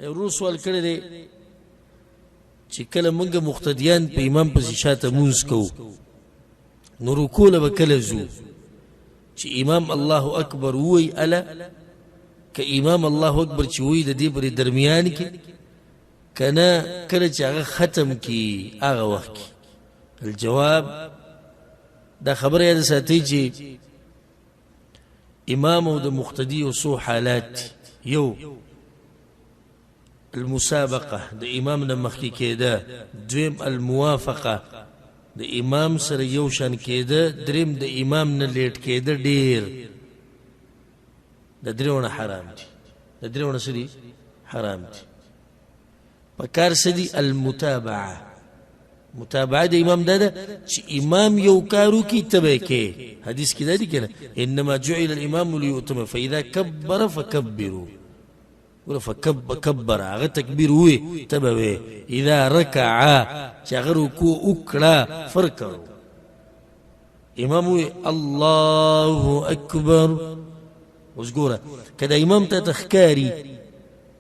ورو سوال کړی دی چې کله موږ مقتدیان په امام پسې شاته مونځ کوو نو رکوع له به کله ځو چې امام الله اکبر ووایي اله که امام الله اکبر چې وایي د دې پورې درمیان کې که نه کله چې هغه ختم کي هغه وخت کې الجواب دا خبره یاد ساتئ چې امام او د مقتدي او څو حالات یو المسابقه د امام نه مخکې کېده دویم الموافقه د امام سره یو شان کېده دریم د امام نه لیټ کېده ډیر د دریونه حرام دي د دریونه څه دي حرام دي پکار څه دي المتابعه متابعه د امام دا ده چې امام یو کارو کی تبع کې حدیث کې دا دي کنه انما جعل الامام ليؤتم فاذا كبر فكبروا فكبر هغه تکبیر وي تبع وي اذا ركع چې هغه رکوع وکړه فرکړو امام وي الله اکبر اوس ګوره کله امام ته تخکاری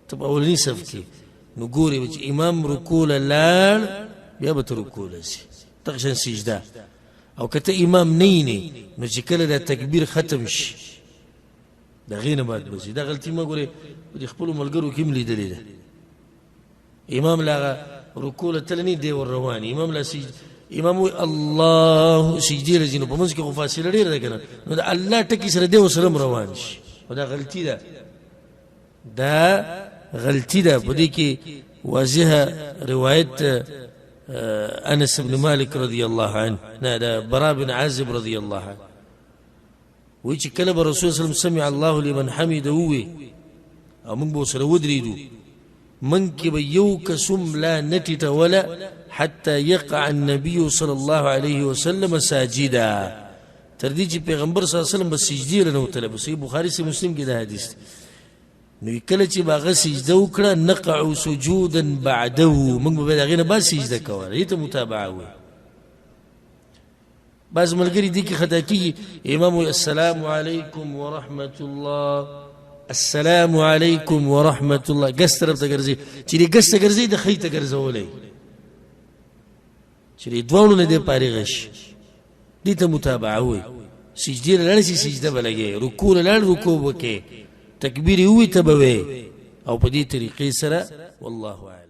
تبع اولنی صف کې نو ګوري چې امام رکوع لاړ بیا به رکوع لسی تخشن سجده او کته امام نه نو چې کله د تکبیر ختم شي دا غینه بعد بزي دا غلطی ما ګوره د خپل ملګرو کې ملیدلې ده امام لا رکوع تلنی دی ور روان امام لا سجده امام الله سجده لجنو په منځ کې خو فاصله ډیره ده کنه نو دا الله ټکی سره دی وسلم روان شي دا غلطی ده دا غلطی ده په دې کې واضحه روایت انس بن مالك رضي الله عنه دا براء بن عازب رضي الله عنه ويجي كلب الرسول صلى الله عليه وسلم سمع الله لمن حمده وي او من بو سره ودريدو من كي بيوك سم لا نتت ولا حتى يقع النبي صلى الله عليه وسلم ساجدا ترديجي پیغمبر صلى الله عليه وسلم بس سجدي لنو طلب صحيح بخاري سے مسلم کی دا حدیث نو کله چې باغه سجده وکړه نقعوا سجودا بعده موږ به دا غینه با سجده کوله ایته متابعه وي بعض ملګری دي کې خطا کوي امام السلام علیکم ورحمت الله السلام علیکم ورحمت الله ګس طرف ته ګرځي چې دې ګس ته ګرځي د خې ته ګرځولې چې دې دوه نه دې پاره غش دې ته متابعه وي سجده لړ شي سجده بلګي رکوع لړ رکوع وکي تکبیر وي تبوي او په دې طریقې سره والله اعلم